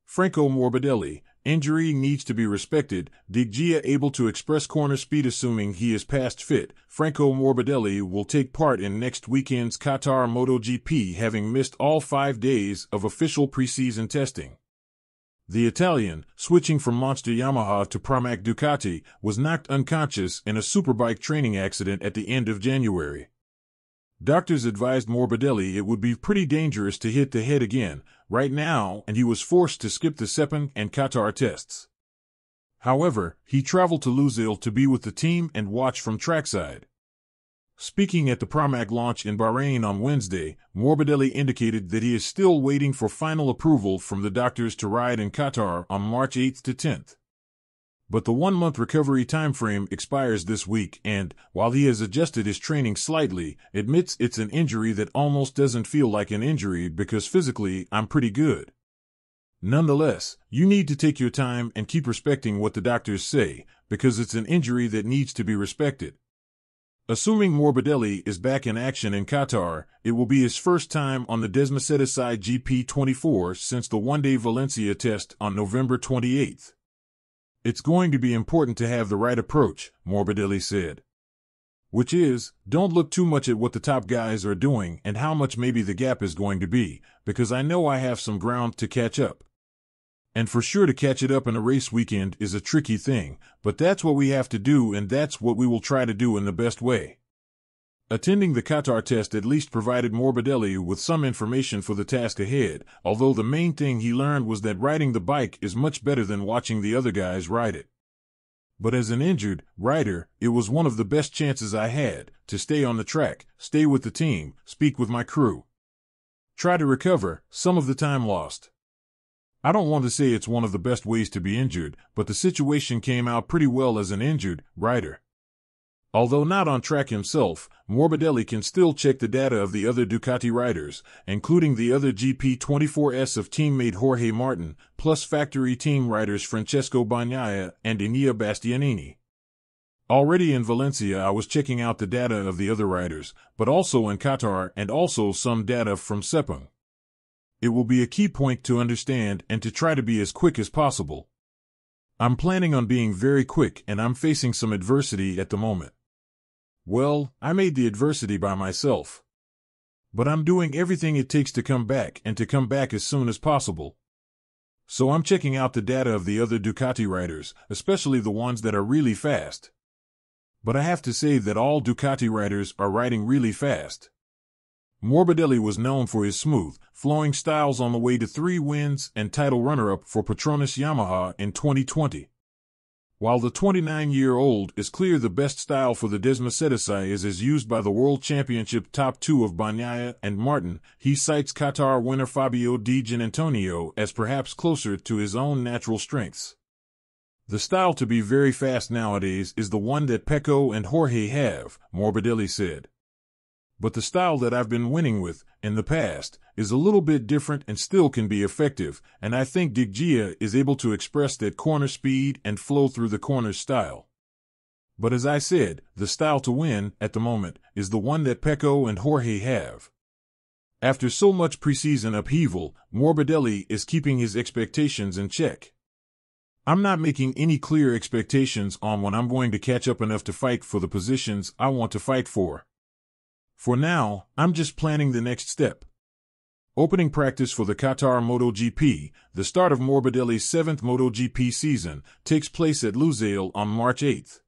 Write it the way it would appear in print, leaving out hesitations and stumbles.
Franco Morbidelli, injury needs to be respected. Diggia able to express corner speed assuming he is past fit. Franco Morbidelli will take part in next weekend's Qatar MotoGP, having missed all 5 days of official preseason testing. The Italian, switching from Monster Yamaha to Pramac Ducati, was knocked unconscious in a superbike training accident at the end of January. Doctors advised Morbidelli it would be pretty dangerous to hit the head again right now, and he was forced to skip the Sepang and Qatar tests. However, he traveled to Lusail to be with the team and watch from trackside. Speaking at the Pramac launch in Bahrain on Wednesday, Morbidelli indicated that he is still waiting for final approval from the doctors to ride in Qatar on March 8th to 10th. But the 1-month recovery timeframe expires this week and, while he has adjusted his training slightly, admits it's an injury that almost doesn't feel like an injury because physically I'm pretty good. Nonetheless, you need to take your time and keep respecting what the doctors say, because it's an injury that needs to be respected. Assuming Morbidelli is back in action in Qatar, it will be his first time on the trackside GP24 since the one-day Valencia test on November 28th. It's going to be important to have the right approach, Morbidelli said. Which is, don't look too much at what the top guys are doing and how much maybe the gap is going to be, because I know I have some ground to catch up. And for sure to catch it up in a race weekend is a tricky thing, but that's what we have to do and that's what we will try to do in the best way. Attending the Qatar test at least provided Morbidelli with some information for the task ahead, although the main thing he learned was that riding the bike is much better than watching the other guys ride it. But as an injured rider, it was one of the best chances I had to stay on the track, stay with the team, speak with my crew. Try to recover some of the time lost. I don't want to say it's one of the best ways to be injured, but the situation came out pretty well as an injured rider. Although not on track himself, Morbidelli can still check the data of the other Ducati riders, including the other GP24s of teammate Jorge Martin, plus factory team riders Francesco Bagnaia and Enea Bastianini. Already in Valencia I was checking out the data of the other riders, but also in Qatar and also some data from Sepang. It will be a key point to understand and to try to be as quick as possible. I'm planning on being very quick and I'm facing some adversity at the moment. Well, I made the adversity by myself. But I'm doing everything it takes to come back and to come back as soon as possible. So I'm checking out the data of the other Ducati riders, especially the ones that are really fast. But I have to say that all Ducati riders are riding really fast. Morbidelli was known for his smooth, flowing styles on the way to 3 wins and title runner-up for Petronas Yamaha in 2020. While the 29-year-old is clear the best style for the trackside is as used by the World Championship top 2 of Bagnaia and Martin, he cites Qatar winner Fabio Di Giannantonio as perhaps closer to his own natural strengths. The style to be very fast nowadays is the one that Pecco and Jorge have, Morbidelli said. But the style that I've been winning with, in the past, is a little bit different and still can be effective, and I think Diggia is able to express that corner speed and flow through the corners style. But as I said, the style to win, at the moment, is the one that Pecco and Jorge have. After so much preseason upheaval, Morbidelli is keeping his expectations in check. I'm not making any clear expectations on when I'm going to catch up enough to fight for the positions I want to fight for. For now, I'm just planning the next step. Opening practice for the Qatar MotoGP, the start of Morbidelli's 7th MotoGP season, takes place at Lusail on March 8th.